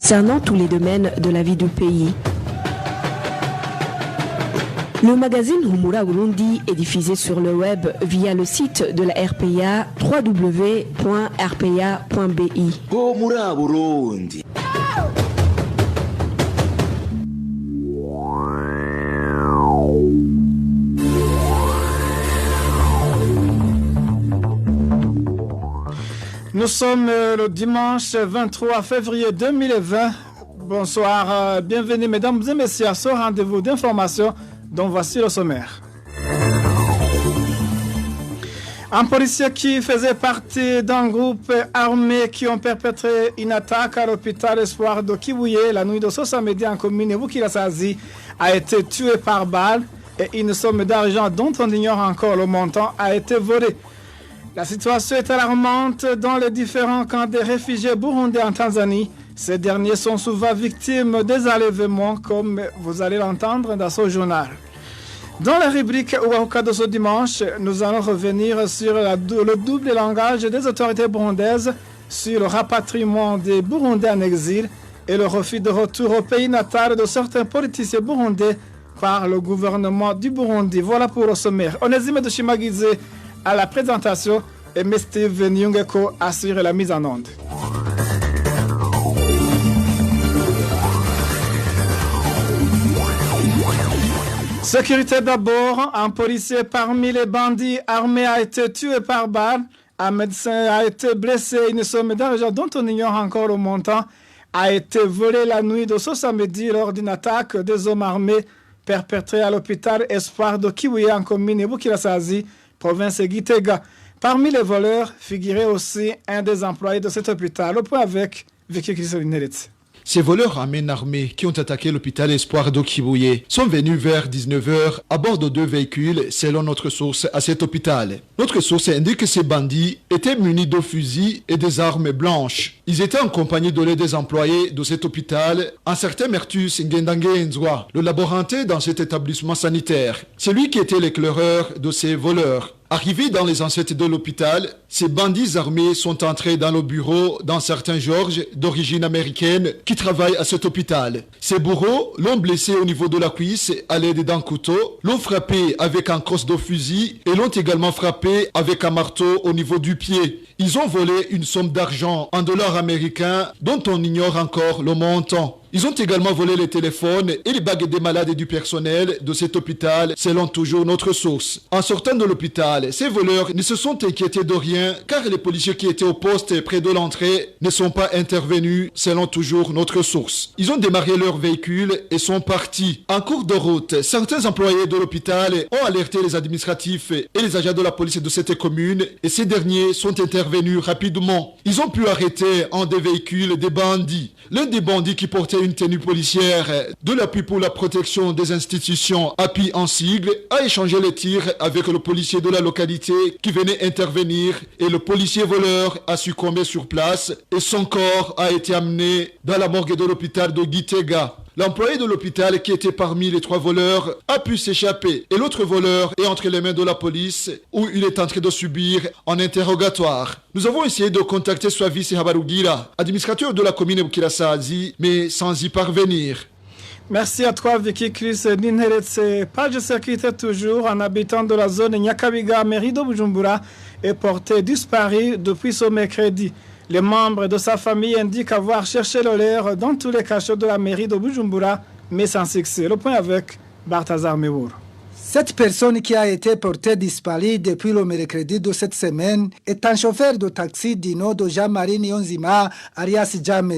concernant tous les domaines de la vie du pays. Le magazine Humura Burundi est diffusé sur le web via le site de la RPA www.rpa.bi. Humura Burundi. Nous sommes le dimanche 23 février 2020. Bonsoir, bienvenue mesdames et messieurs à ce rendez-vous d'information dont voici le sommaire. Un policier qui faisait partie d'un groupe armé qui ont perpétré une attaque à l'hôpital Espoir de Kibuye la nuit de ce samedi en commune Bukirasazi a été tué par balle et une somme d'argent dont on ignore encore le montant a été volée. La situation est alarmante dans les différents camps des réfugiés burundais en Tanzanie. Ces derniers sont souvent victimes des enlèvements, comme vous allez l'entendre dans ce journal. Dans la rubrique Ouahuka de ce dimanche, nous allons revenir sur le double langage des autorités burundaises, sur le rapatriement des Burundais en exil et le refus de retour au pays natal de certains politiciens burundais par le gouvernement du Burundi. Voilà pour le sommaire. Onésime de Chimagize à la présentation et M. Steve Nyungeko assure la mise en onde. Sécurité d'abord, un policier parmi les bandits armés a été tué par balle, un médecin a été blessé, une somme d'argent dont on ignore encore le montant a été volée la nuit de ce samedi lors d'une attaque des hommes armés perpétrée à l'hôpital Espoir de Kibuye en commune Bukirasazi, province Gitega. Parmi les voleurs figurait aussi un des employés de cet hôpital. Au point avec Vicky Christolineritz. Ces voleurs à main armée qui ont attaqué l'hôpital Espoir de Kibuye sont venus vers 19h à bord de 2 véhicules selon notre source à cet hôpital. Notre source indique que ces bandits étaient munis de fusils et des armes blanches. Ils étaient en compagnie de l'aide des employés de cet hôpital, un certain Mertus Ngendangenzwa, le laborantin dans cet établissement sanitaire. C'est lui qui était l'éclaireur de ces voleurs. Arrivés dans les enceintes de l'hôpital, ces bandits armés sont entrés dans le bureau d'un certain George d'origine américaine qui travaille à cet hôpital. Ces bourreaux l'ont blessé au niveau de la cuisse à l'aide d'un couteau, l'ont frappé avec un crosse de fusil et l'ont également frappé avec un marteau au niveau du pied. Ils ont volé une somme d'argent en dollars américains dont on ignore encore le montant. Ils ont également volé les téléphones et les bagues des malades et du personnel de cet hôpital, selon toujours notre source. En sortant de l'hôpital, ces voleurs ne se sont inquiétés de rien car les policiers qui étaient au poste près de l'entrée ne sont pas intervenus, selon toujours notre source. Ils ont démarré leur véhicule et sont partis. En cours de route, certains employés de l'hôpital ont alerté les administratifs et les agents de la police de cette commune et ces derniers sont intervenus rapidement. Ils ont pu arrêter en des véhicules des bandits. L'un des bandits qui portait une tenue policière de l'appui pour la protection des institutions, appui en sigle, a échangé les tirs avec le policier de la localité qui venait intervenir et le policier voleur a succombé sur place et son corps a été amené dans la morgue de l'hôpital de Gitega. L'employé de l'hôpital qui était parmi les 3 voleurs a pu s'échapper et l'autre voleur est entre les mains de la police où il est en train de subir un interrogatoire. Nous avons essayé de contacter Swavis Habarugira, administrateur de la commune Bukirasazi, mais sans y parvenir. Merci à toi Vicky Chris Ninheretse. Page sécurité toujours, un habitant de la zone Nyakabiga, mairie de Bujumbura, est porté disparu depuis ce mercredi. Les membres de sa famille indiquent avoir cherché le leur dans tous les cachots de la mairie de Bujumbura, mais sans succès. Le point avec Barthazar Mewour. Cette personne qui a été portée disparue depuis le mercredi de cette semaine est un chauffeur de taxi du nom de Jean-Marie Nyonzima, alias James.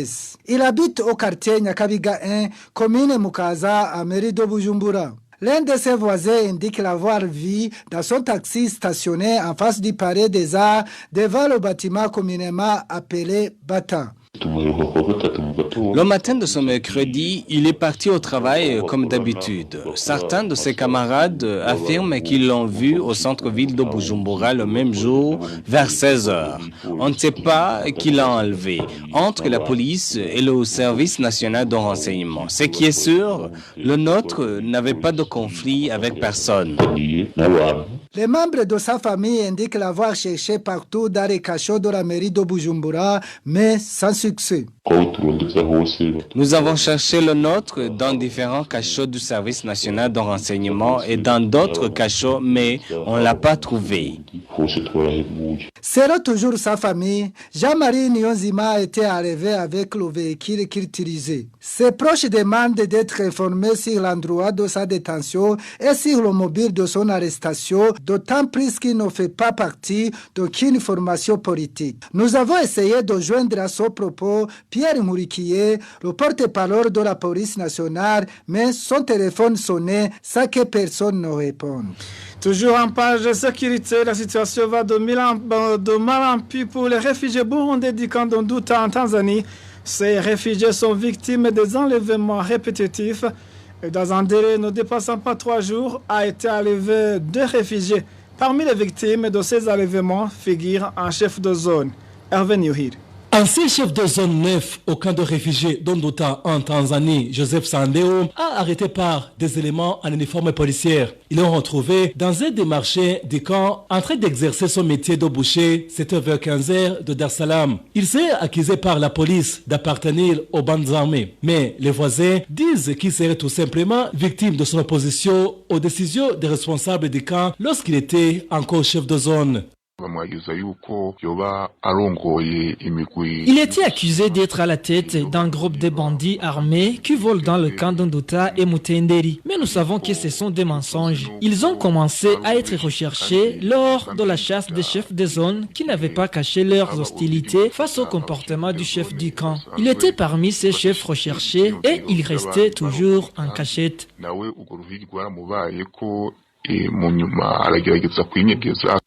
Il habite au quartier Nyakabiga 1, commune Mukaza, à mairie de Bujumbura. L'un de ses voisins indique l'avoir vu dans son taxi stationné en face du palais des Arts devant le bâtiment communément appelé Bata. Le matin de ce mercredi, il est parti au travail comme d'habitude. Certains de ses camarades affirment qu'ils l'ont vu au centre-ville de Bujumbura le même jour, vers 16h. On ne sait pas qui l'a enlevé, entre la police et le service national de renseignement. Ce qui est sûr, le nôtre n'avait pas de conflit avec personne. Les membres de sa famille indiquent l'avoir cherché partout dans les cachots de la mairie de Bujumbura, mais sans succès. Nous avons cherché le nôtre dans différents cachots du service national de renseignement et dans d'autres cachots, mais on ne l'a pas trouvé. Selon toujours sa famille, Jean-Marie Nyonzima a été arrivé avec le véhicule qu'il utilisait. Ses proches demandent d'être informés sur l'endroit de sa détention et sur le mobile de son arrestation, d'autant plus qu'il ne fait pas partie d'aucune formation politique. Nous avons essayé de joindre à ce propos Pierre Mouriquier, le porte-parole de la police nationale, mais son téléphone sonnait sans que personne ne réponde. Toujours en page de sécurité, la situation va de mal en pis pour les réfugiés burundais du camp d'Ondouta en Tanzanie. Ces réfugiés sont victimes des enlèvements répétitifs. Et dans un délai ne dépassant pas 3 jours, a été enlevé 2 réfugiés. Parmi les victimes de ces enlèvements figure un chef de zone, Hervé Newhir. Ancien chef de zone 9 au camp de réfugiés d'Ondouta en Tanzanie, Joseph Sandeo, a arrêté par des éléments en uniforme policière. Ils l'ont retrouvé dans un des marchés du camp en train d'exercer son métier de boucher, c'était vers 15h de Dar es Salaam. Il s'est accusé par la police d'appartenir aux bandes armées. Mais les voisins disent qu'il serait tout simplement victime de son opposition aux décisions des responsables du camp lorsqu'il était encore chef de zone. Il était accusé d'être à la tête d'un groupe de bandits armés qui volent dans le camp d'Ondouta et Mutenderi. Mais nous savons que ce sont des mensonges. Ils ont commencé à être recherchés lors de la chasse des chefs des zones qui n'avaient pas caché leurs hostilités face au comportement du chef du camp. Il était parmi ces chefs recherchés et il restait toujours en cachette.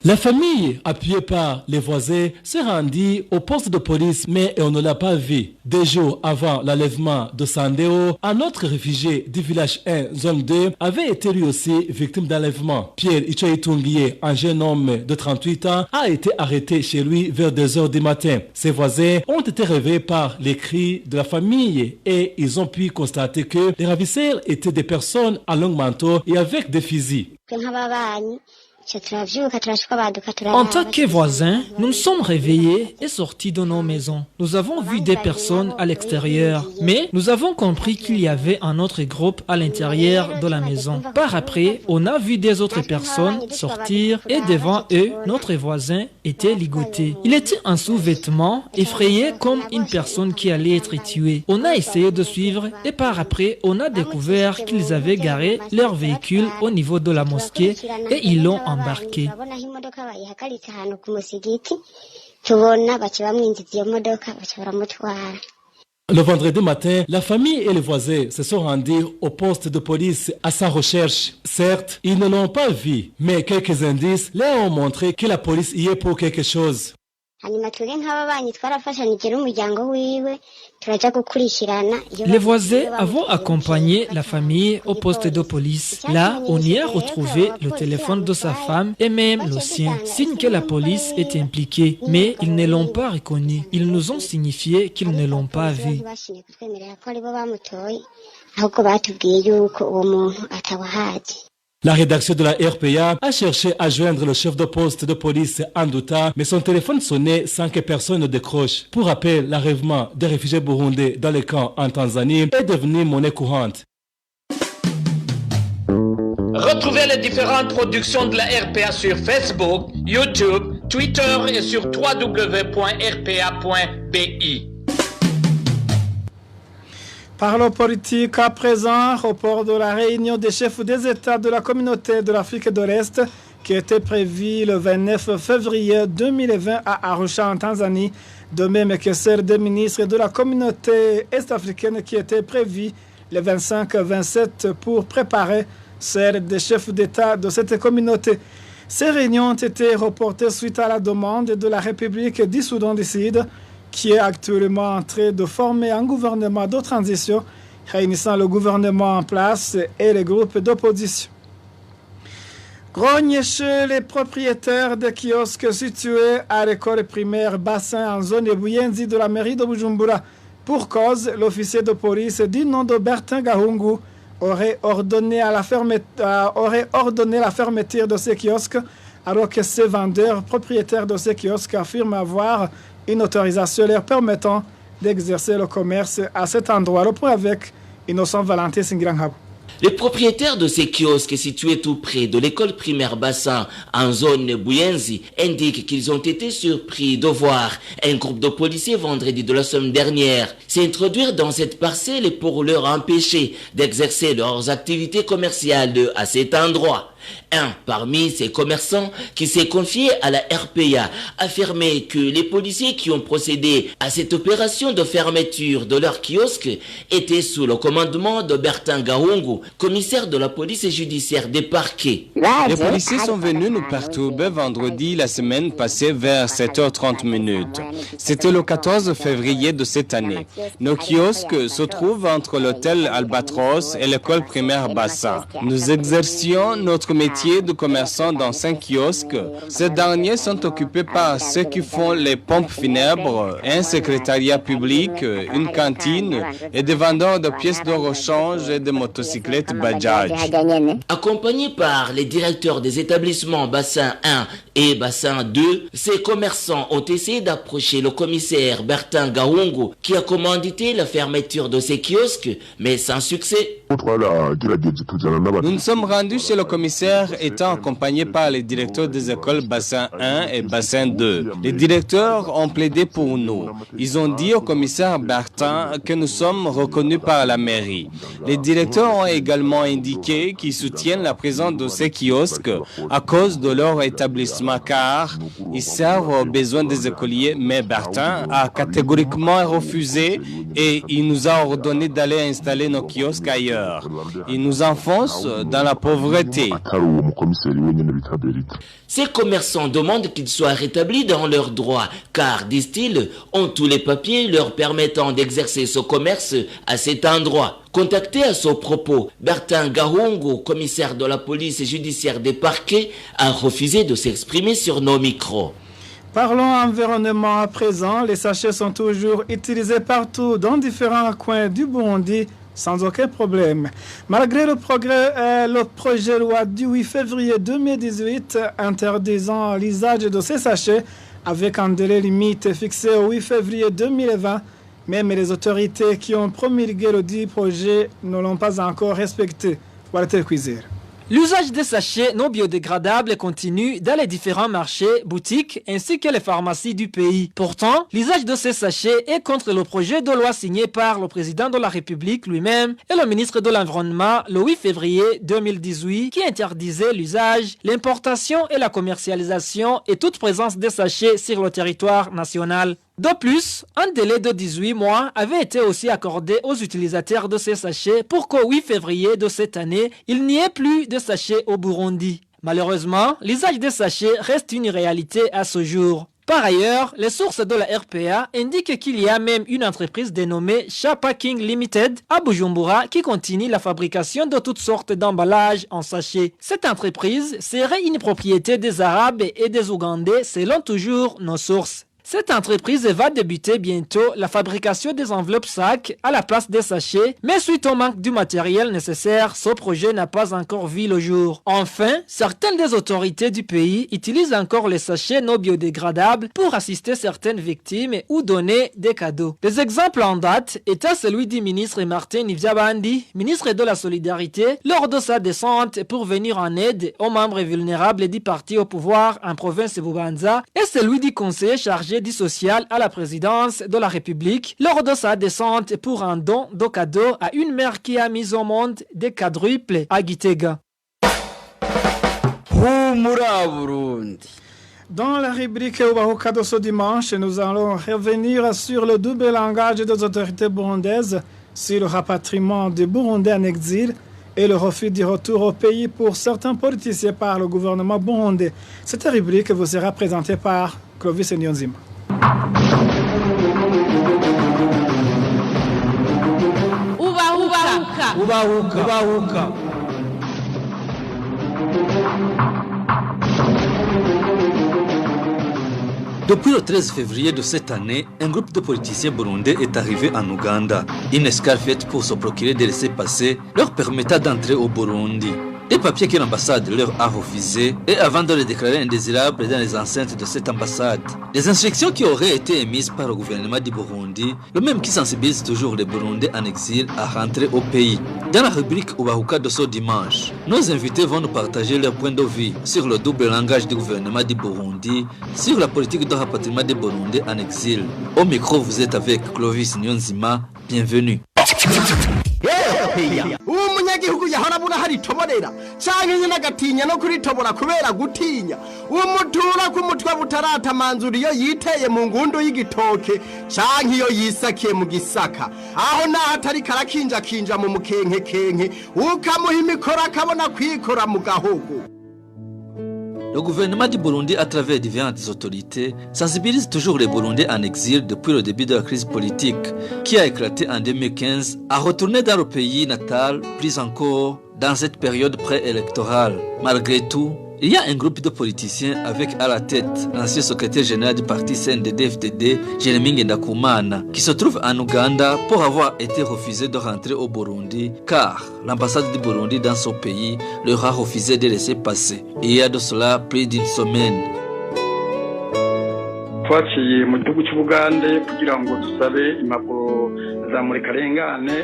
La famille, appuyée par les voisins, s'est rendue au poste de police, mais on ne l'a pas vu. 2 jours avant l'enlèvement de Sandeo, un autre réfugié du village 1, zone 2, avait été lui aussi victime d'enlèvement. Pierre Ichoitungié, un jeune homme de 38 ans, a été arrêté chez lui vers 2h du matin. Ses voisins ont été réveillés par les cris de la famille et ils ont pu constater que les ravisseurs étaient des personnes à long manteau et avec des fusils. En tant que voisins, nous nous sommes réveillés et sortis de nos maisons. Nous avons vu des personnes à l'extérieur, mais nous avons compris qu'il y avait un autre groupe à l'intérieur de la maison. Par après, on a vu des autres personnes sortir et devant eux, notre voisin était ligoté. Il était en sous-vêtements, effrayé comme une personne qui allait être tuée. On a essayé de suivre et par après, on a découvert qu'ils avaient garé leur véhicule au niveau de la mosquée et ils l'ont embarqué. Le vendredi matin, la famille et les voisins se sont rendus au poste de police à sa recherche. Certes, ils ne l'ont pas vu, mais quelques indices leur ont montré que la police y est pour quelque chose. Les voisins avons accompagné la famille au poste de police. Là, on y a retrouvé le téléphone de sa femme et même le sien, signe que la police est impliquée. Mais ils ne l'ont pas reconnu. Ils nous ont signifié qu'ils ne l'ont pas vu. La rédaction de la RPA a cherché à joindre le chef de poste de police Ondouta, mais son téléphone sonnait sans que personne ne décroche. Pour rappel, l'enlèvement des réfugiés burundais dans les camps en Tanzanie est devenu monnaie courante. Retrouvez les différentes productions de la RPA sur Facebook, YouTube, Twitter et sur www.rpa.bi. Parlons politique à présent, report de la réunion des chefs des États de la communauté de l'Afrique de l'Est qui était prévue le 29 février 2020 à Arusha en Tanzanie, de même que celle des ministres de la communauté est-africaine qui était prévue le 25-27 pour préparer celle des chefs d'État de cette communauté. Ces réunions ont été reportées suite à la demande de la République du Soudan du Sud, qui est actuellement en train de former un gouvernement de transition réunissant le gouvernement en place et les groupes d'opposition. Grogne chez les propriétaires de kiosques situés à l'école primaire Bassin en zone Buyenzi de la mairie de Bujumbura. Pour cause, l'officier de police du nom de Bertin Gahungu aurait ordonné la fermeture de ces kiosques, alors que ces vendeurs propriétaires de ces kiosques affirment avoir une autorisation leur permettant d'exercer le commerce à cet endroit. Le point avec Innocent Valentin Singranghab. Les propriétaires de ces kiosques situés tout près de l'école primaire Bassin en zone Bouyenzi indiquent qu'ils ont été surpris de voir un groupe de policiers vendredi de la semaine dernière s'introduire dans cette parcelle pour leur empêcher d'exercer leurs activités commerciales à cet endroit. Un parmi ces commerçants qui s'est confié à la RPA affirmait que les policiers qui ont procédé à cette opération de fermeture de leur kiosque étaient sous le commandement de Bertin Gahungu, commissaire de la police judiciaire des parquets. Les policiers sont venus nous perturber vendredi la semaine passée vers 7h30. C'était le 14 février de cette année. Nos kiosques se trouvent entre l'hôtel Albatros et l'école primaire Bassa. Nous exercions notre métier de commerçant dans 5 kiosques. Ces derniers sont occupés par ceux qui font les pompes funèbres, un secrétariat public, une cantine et des vendeurs de pièces de rechange et de motocyclettes Bajaj. Accompagnés par les directeurs des établissements Bassin 1 et Bassin 2, ces commerçants ont essayé d'approcher le commissaire Bertin Gahungu qui a commandité la fermeture de ces kiosques, mais sans succès. Nous nous sommes rendus chez le commissaire étant accompagnés par les directeurs des écoles Bassin 1 et Bassin 2. Les directeurs ont plaidé pour nous. Ils ont dit au commissaire Bertin que nous sommes reconnus par la mairie. Les directeurs ont également indiqué qu'ils soutiennent la présence de ces kiosques à cause de leur établissement car ils servent aux besoins des écoliers, mais Bertin a catégoriquement refusé et il nous a ordonné d'aller installer nos kiosques ailleurs. Il nous enfonce dans la pauvreté. Ces commerçants demandent qu'ils soient rétablis dans leurs droits, car, disent-ils, ont tous les papiers leur permettant d'exercer ce commerce à cet endroit. Contacté à ce propos, Bertin Gahungu, commissaire de la police judiciaire des parquets, a refusé de s'exprimer sur nos micros. Parlons environnement à présent. Les sachets sont toujours utilisés partout dans différents coins du Burundi sans aucun problème. Malgré le projet de loi du 8 février 2018 interdisant l'usage de ces sachets avec un délai limite fixé au 8 février 2020, même les autorités qui ont promulgué le dit projet ne l'ont pas encore respecté. Walter Kwizera. L'usage des sachets non biodégradables continue dans les différents marchés, boutiques ainsi que les pharmacies du pays. Pourtant, l'usage de ces sachets est contre le projet de loi signé par le président de la République lui-même et le ministre de l'Environnement le 8 février 2018 qui interdisait l'usage, l'importation et la commercialisation et toute présence des sachets sur le territoire national. De plus, un délai de 18 mois avait été aussi accordé aux utilisateurs de ces sachets pour qu'au 8 février de cette année, il n'y ait plus de sachets au Burundi. Malheureusement, l'usage des sachets reste une réalité à ce jour. Par ailleurs, les sources de la RPA indiquent qu'il y a même une entreprise dénommée Shapacking Limited à Bujumbura qui continue la fabrication de toutes sortes d'emballages en sachets. Cette entreprise serait une propriété des Arabes et des Ougandais selon toujours nos sources. Cette entreprise va débuter bientôt la fabrication des enveloppes sacs à la place des sachets, mais suite au manque du matériel nécessaire, ce projet n'a pas encore vu le jour. Enfin, certaines des autorités du pays utilisent encore les sachets non biodégradables pour assister certaines victimes ou donner des cadeaux. Des exemples en date étaient celui du ministre Martin Nivyabandi, ministre de la Solidarité, lors de sa descente pour venir en aide aux membres vulnérables du parti au pouvoir en province de Bubanza, et celui du conseiller chargé du social à la présidence de la République lors de sa descente pour un don de cadeaux à une mère qui a mis au monde des quadruples à Gitega. Dans la rubrique Ubahuka de ce dimanche, nous allons revenir sur le double langage des autorités burundaises, sur le rapatriement des Burundais en exil et le refus du retour au pays pour certains politiciens par le gouvernement burundais. Cette rubrique vous sera présentée par Clovis Nyonzima. Ubahuka. Depuis le 13 février de cette année, un groupe de politiciens burundais est arrivé en Ouganda. Une escale faite pour se procurer des laissez-passer leur permettant d'entrer au Burundi. Des papiers que l'ambassade leur a refusés et avant de les déclarer indésirables dans les enceintes de cette ambassade. Des instructions qui auraient été émises par le gouvernement du Burundi, le même qui sensibilise toujours les Burundais en exil à rentrer au pays. Dans la rubrique Ubahuka de ce dimanche, nos invités vont nous partager leur point de vue sur le double langage du gouvernement du Burundi, sur la politique de rapatriement des Burundais en exil. Au micro, vous êtes avec Clovis Nyonzima. Bienvenue. umunyagihugu yahora bura hari toborera canke nyina gatinya no kuri tobora kubera gutinya umutura ku mutwe butarata manzuri yo yiteye mu ngundu y'igitoke canke yo yisakiye mu gisaka aho naho atari karakinja kinja mu mukenke kenke ukamuha imikora akabona kwikora mu gahugu. Le gouvernement du Burundi, à travers différentes autorités, sensibilise toujours les Burundais en exil depuis le début de la crise politique qui a éclaté en 2015, à retourner dans le pays natal, plus encore dans cette période préélectorale. Malgré tout, il y a un groupe de politiciens avec à la tête l'ancien secrétaire général du parti CNDD-FDD, Jeremy Ngendakumana, qui se trouve en Ouganda pour avoir été refusé de rentrer au Burundi car l'ambassade du Burundi dans son pays leur a refusé de laisser passer. Et il y a de cela plus d'une semaine.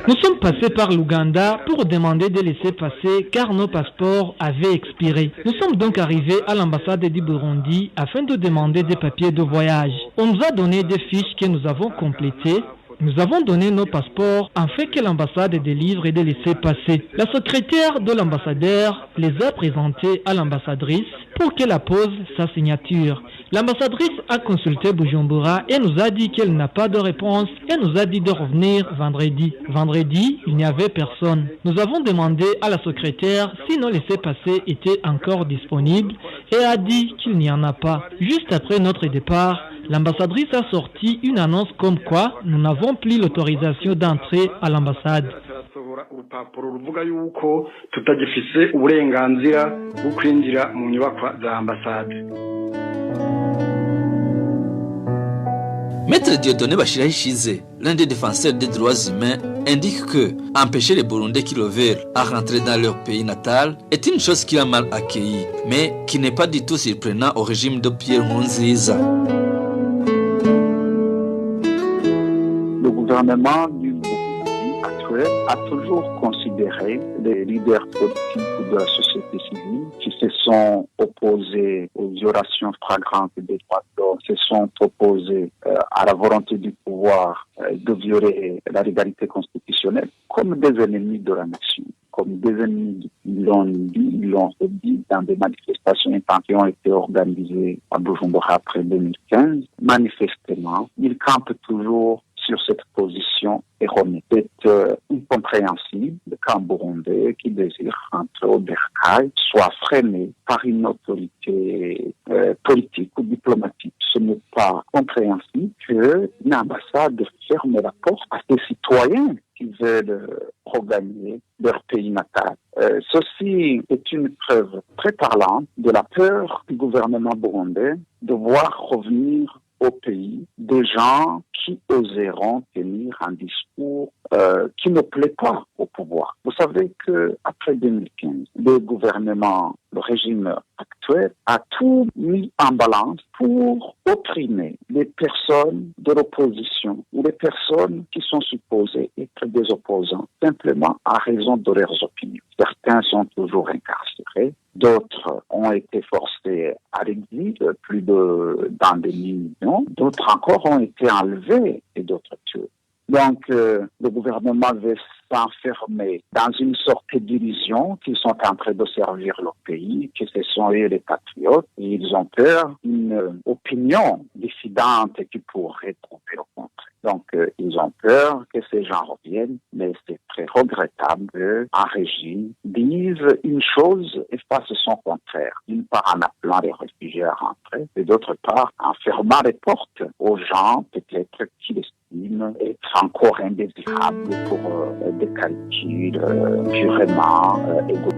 Nous sommes passés par l'Ouganda pour demander de laisser passer car nos passeports avaient expiré. Nous sommes donc arrivés à l'ambassade du Burundi afin de demander des papiers de voyage. On nous a donné des fiches que nous avons complétées. Nous avons donné nos passeports afin que l'ambassade délivre et de laisser passer. La secrétaire de l'ambassadeur les a présentés à l'ambassadrice pour qu'elle appose sa signature. L'ambassadrice a consulté Bujumbura et nous a dit qu'elle n'a pas de réponse et nous a dit de revenir vendredi. Vendredi, il n'y avait personne. Nous avons demandé à la secrétaire si nos laissez-passer étaient encore disponibles et a dit qu'il n'y en a pas. Juste après notre départ, l'ambassadrice a sorti une annonce comme quoi nous n'avons plus l'autorisation d'entrer à l'ambassade. Maître Dieudonné Bashirahishize, l'un des défenseurs des droits humains, indique que empêcher les Burundais qui le veulent à rentrer dans leur pays natal est une chose qu'il a mal accueillie, mais qui n'est pas du tout surprenant au régime de Pierre Nkurunziza. Le gouvernement du Burundi actuel a toujours considéré les leaders politiques de la société civile qui se sont opposés aux violations flagrantes des droits de l'homme, se sont opposés à la volonté du pouvoir de violer la légalité constitutionnelle comme des ennemis de la nation, comme des ennemis. Ils l'ont dit, ils l'ont redit dans des manifestations qui ont été organisées à Bujumbura après 2015. Manifestement, ils campent toujours sur cette position erronée. C'est incompréhensible qu'un Burundais qui désire rentrer au bercail soit freiné par une autorité politique ou diplomatique. Ce n'est pas compréhensible qu'une ambassade ferme la porte à ses citoyens qui veulent regagner leur pays natal. Ceci est une preuve très parlante de la peur du gouvernement burundais de voir revenir au pays des gens qui oseront tenir un discours qui ne plaît pas au pouvoir. Vous savez que après 2015, le gouvernement, le régime actuel a tout mis en balance pour opprimer les personnes de l'opposition ou les personnes qui sont supposées être des opposants simplement à raison de leurs opinions. Certains sont toujours incarcérés, d'autres ont été forcés à l'exil, plus dans des millions, d'autres encore ont été enlevés et d'autres tués. Donc, le gouvernement veut s'enfermer dans une sorte d'illusion qu'ils sont en train de servir leur pays, que ce sont eux les patriotes, et ils ont peur d'une opinion dissidente qui pourrait tromper le contraire. Donc, ils ont peur que ces gens reviennent, mais c'est très regrettable qu'un régime dise une chose et fasse son contraire. D'une part, en appelant les réfugiés à rentrer, et d'autre part, en fermant les portes aux gens, peut-être qui estiment être encore indésirables pour des calculs purement égoïstes.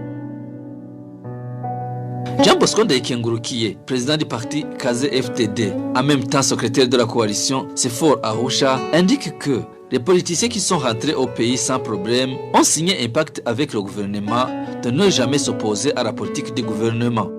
Jean Bosco Ndayikengurukiye, président du parti Kaze FTD, en même temps secrétaire de la coalition Sefor Arusha, indique que les politiciens qui sont rentrés au pays sans problème ont signé un pacte avec le gouvernement de ne jamais s'opposer à la politique du gouvernement.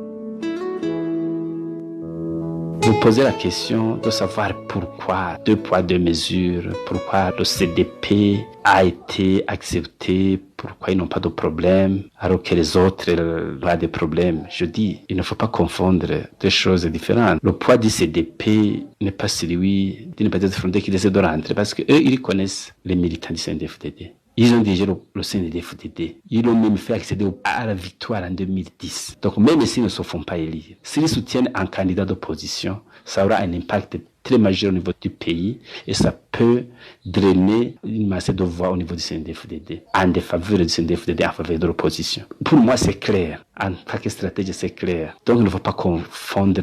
Vous posez la question de savoir pourquoi 2 poids 2 mesures, pourquoi le CDP a été accepté, pourquoi ils n'ont pas de problème, alors que les autres ont des problèmes. Je dis, il ne faut pas confondre deux choses différentes. Le poids du CDP n'est pas celui d'une partie de frontière qui essaie de rentrer, parce qu'eux, ils connaissent les militants du CNDD-FDD. Ils ont déjà le CNDD-FDD. Ils ont même fait accéder à la victoire en 2010. Donc même s'ils ne se font pas élire, s'ils soutiennent un candidat d'opposition, ça aura un impact très majeur au niveau du pays et ça peut drainer une masse de voix au niveau du CNDD-FDD en défaveur du CNDD-FDD, en faveur de l'opposition. Pour moi, c'est clair. En tant que stratégie, c'est clair. Donc, il ne faut pas confondre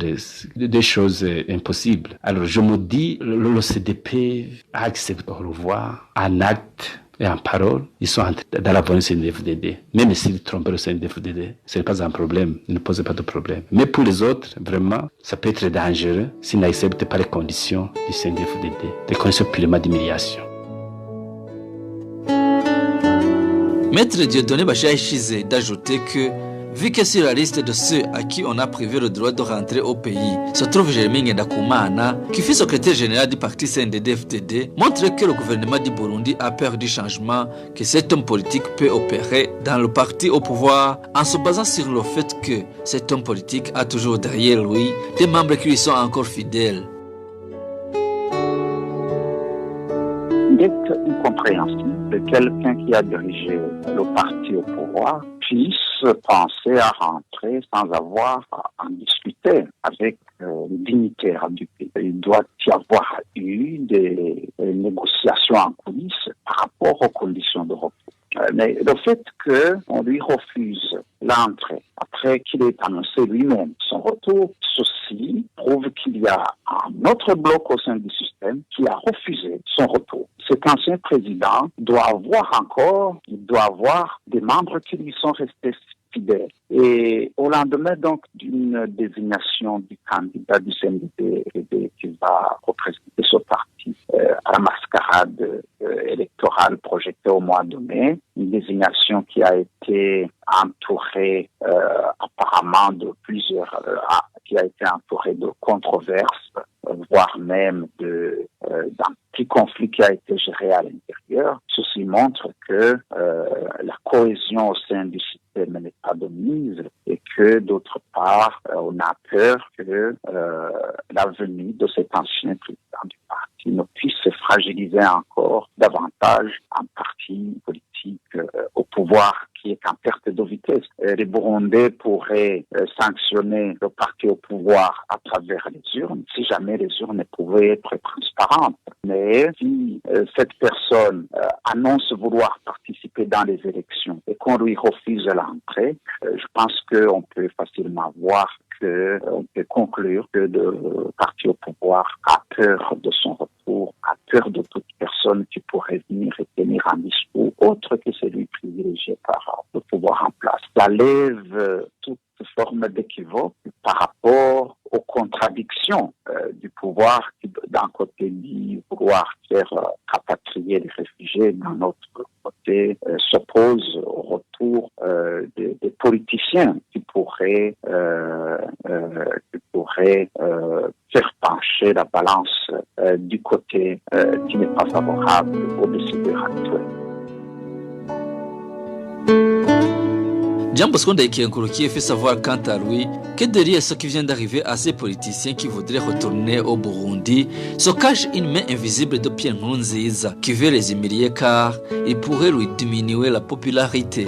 des choses impossibles. Alors, je me dis, le CDP a accepté le revoir en acte et en parole, ils sont dans la bonne CNDD-FDD. Même s'ils trompent le CNDD-FDD, ce n'est pas un problème, ils ne posent pas de problème. Mais pour les autres, vraiment, ça peut être dangereux s'ils n'acceptent pas les conditions du CNDD-FDD, des conditions purement d'humiliation. Maître Dieudonné Bachaïchize d'ajouter que, vu que sur la liste de ceux à qui on a privé le droit de rentrer au pays se trouve Germain Ngendakumana, qui fut secrétaire général du parti CNDD-FDD, montre que le gouvernement du Burundi a peur du changement que cet homme politique peut opérer dans le parti au pouvoir en se basant sur le fait que cet homme politique a toujours derrière lui des membres qui lui sont encore fidèles. Il est incompréhensible que quelqu'un qui a dirigé le parti au pouvoir puisse penser à rentrer sans avoir à en discuter avec les dignitaires du pays. Il doit y avoir eu des négociations en coulisses par rapport aux conditions de retour. Mais le fait qu'on lui refuse l'entrée, après qu'il ait annoncé lui-même son retour, ceci prouve qu'il y a un autre bloc au sein du système qui a refusé son retour. Cet ancien président doit avoir des membres qui lui sont restés fidèles. Et au lendemain donc d'une désignation du candidat du CNDD qui va représenter ce parti à la mascarade électorale projetée au mois de mai, une désignation qui a été entourée apparemment de qui a été entourée de controverses, voire même d'un petit conflit qui a été géré à l'intérieur. Ceci montre que la cohésion au sein du système n'est pas de mise et que d'autre part, on a peur que la venue de cet ancien président du parti ne puisse se fragiliser encore davantage un parti politique au pouvoir qui est en perte de vitesse. Les Burundais pourraient sanctionner le parti au pouvoir à travers les urnes si jamais les urnes pouvaient être transparentes. Mais si cette personne annonce vouloir participer dans les élections et qu'on lui refuse l'entrée, je pense qu'on peut facilement voir on peut conclure que le parti au pouvoir a peur de son retour, a peur de toute personne qui pourrait venir et tenir un discours autre que celui privilégié par le pouvoir en place. Ça lève toute forme d'équivoque par rapport aux contradictions du pouvoir qui, d'un côté, dit vouloir faire rapatrier les réfugiés, d'un autre côté, s'oppose au retour des politiciens qui pourraient faire pencher la balance du côté qui n'est pas favorable aux décideurs actuels. Jean Bosco Ndayikenkurukiye fait savoir quant à lui que derrière ce qui vient d'arriver à ces politiciens qui voudraient retourner au Burundi se cache une main invisible de Pierre Nkurunziza qui veut les humilier car il pourrait lui diminuer la popularité.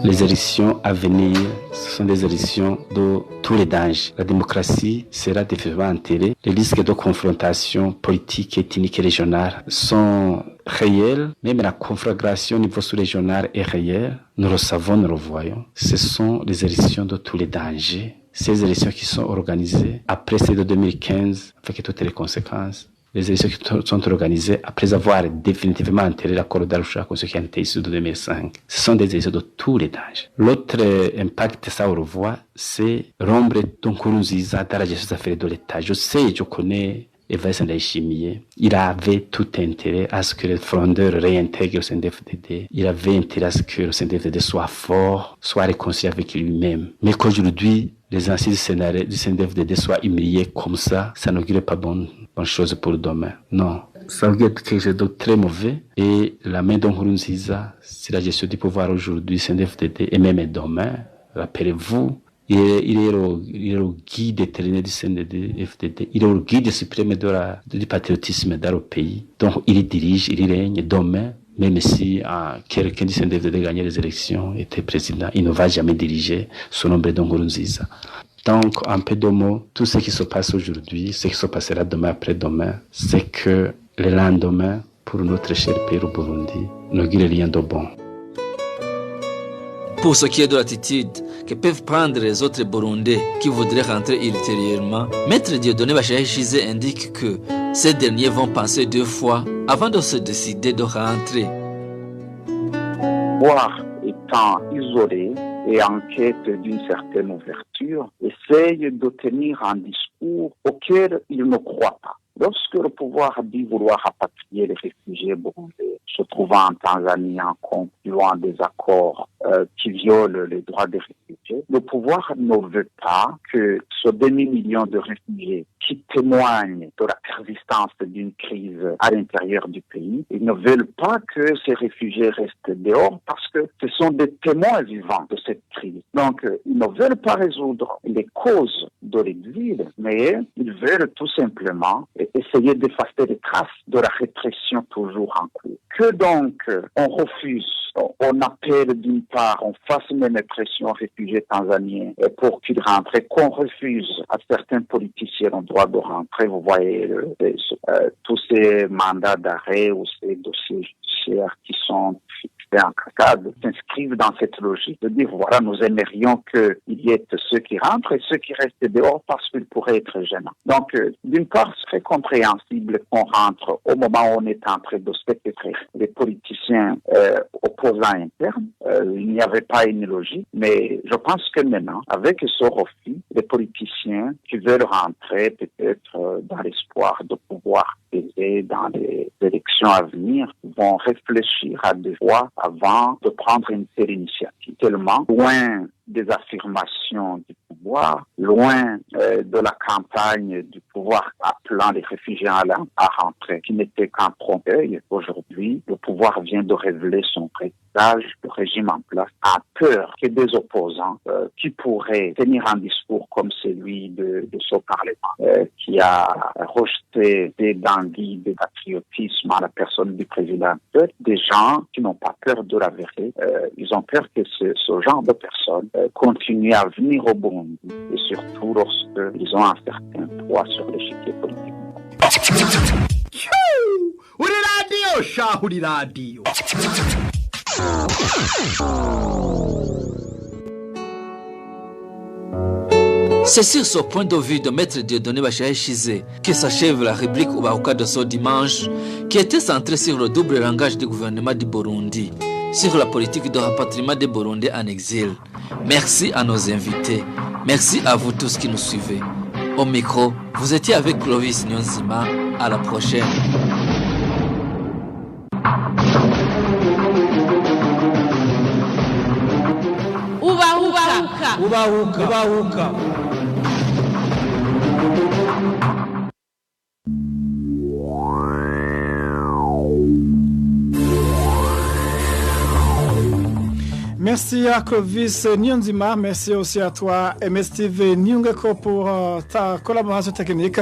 Les élections à venir, ce sont des élections de tous les dangers. La démocratie sera définitivement enterrée. Les risques de confrontation politique, ethnique et régionale sont réels. Même la conflagration au niveau sous-régional est réelle. Nous le savons, nous le voyons. Ce sont les élections de tous les dangers. Ces élections qui sont organisées après celles de 2015, avec toutes les conséquences. Les élections qui sont organisées après avoir définitivement enterré l'accord d'Arusha, ce qui a été issu de 2005. Ce sont des élections de tous les dangers. L'autre impact, ça on le voit, c'est l'ombre de Nkurunziza dans la gestion des affaires de l'État. Je connais Evariste Ndayishimiye, il avait tout intérêt à ce que les frondeurs réintègrent le CNDD-FDD. Il avait intérêt à ce que le CNDD-FDD soit fort, soit réconcilié avec lui-même. Mais qu'aujourd'hui, les anciens du CNDD-FDD soient humiliés comme ça n'augure pas bonne chose pour demain. Non. Ça veut dire quelque chose de très mauvais. Et la main de Nkurunziza, c'est la gestion du pouvoir aujourd'hui, CNDD-FDD, et même demain, rappelez-vous, il est le guide éternel du CNDD-FDD. Il est le guide suprême du patriotisme dans le pays. Donc, il dirige, il règne demain. Même si quelqu'un du CNDD-FDD gagnait les élections, était président, il ne va jamais diriger sous l'ombre de Nkurunziza. Donc, un peu de mots, tout ce qui se passe aujourd'hui, ce qui se passera demain après-demain, c'est que le lendemain, pour notre cher pays au Burundi, n'augure rien de bon. Pour ce qui est de l'attitude que peuvent prendre les autres Burundais qui voudraient rentrer ultérieurement, Maître Dieudonné Bashayishise indique que ces derniers vont penser 2 fois avant de se décider de rentrer. Voir étant isolé et en quête d'une certaine ouverture, essaye de tenir un discours auquel il ne croit pas. Lorsque le pouvoir dit vouloir rapatrier les réfugiés burundais se trouvant en Tanzanie en concluant des accords qui violent les droits des réfugiés, le pouvoir ne veut pas que ce demi-million de réfugiés qui témoignent de la persistance d'une crise à l'intérieur du pays, ils ne veulent pas que ces réfugiés restent dehors parce que ce sont des témoins vivants de cette crise. Donc, ils ne veulent pas résoudre les causes de l'exil, mais ils veulent tout simplement essayer d'effacer les traces de la répression toujours en cours. Que donc on refuse, on appelle d'une part, on fasse même pression aux réfugiés tanzaniens pour qu'ils rentrent, et qu'on refuse à certains politiciens le droit de rentrer. Vous voyez tous ces mandats d'arrêt ou ces dossiers judiciaires qui sont en cascade s'inscrivent dans cette logique de dire voilà, nous aimerions qu'il y ait ceux qui rentrent et ceux qui restent dehors parce qu'ils pourraient être gênants. Donc, d'une part, c'est très compréhensible qu'on rentre au moment où on est en train de spectrer les politiciens opposants internes. Il n'y avait pas une logique, mais je pense que maintenant, avec ce refus, les politiciens qui veulent rentrer peut-être dans l'espoir de pouvoir peser dans les élections à venir vont réfléchir à 2 fois avant de prendre une telle initiative. Tellement loin des affirmations du pouvoir, loin de la campagne du pouvoir appelant les réfugiés à rentrer, qui n'était qu'un trompe-l'œil. Aujourd'hui, le pouvoir vient de révéler son vrai visage. Le régime en place a peur que des opposants qui pourraient tenir un discours comme celui de ce Parlement, qui a rejeté des danguilles de patriotisme à la personne du président, des gens qui n'ont pas peur de la vérité. Ils ont peur que ce genre de personnes continuent à venir au Burundi, et surtout lorsqu'ils ont un certain poids sur l'échiquier politique. C'est sur ce point de vue de Maître Dieudonné Bashayishise que s'achève la rubrique Ubahuka de ce dimanche, qui était centrée sur le double langage du gouvernement du Burundi, sur la politique de rapatriement des Burundais en exil. Merci à nos invités. Merci à vous tous qui nous suivez. Au micro, vous étiez avec Clovis Nyonzima. À la prochaine. Ubahuka. Merci à Clovis Nyonzima, merci aussi à toi, Steve Nyungeko, pour ta collaboration technique.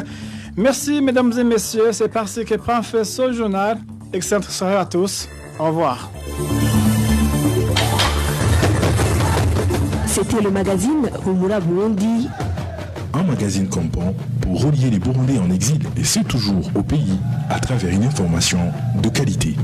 Merci, mesdames et messieurs, c'est parti que prend fait ce journal. Excellente soirée à tous. Au revoir. C'était le magazine Humura Burundi. Un magazine comprend pour relier les Burundais en exil, et c'est toujours au pays, à travers une information de qualité.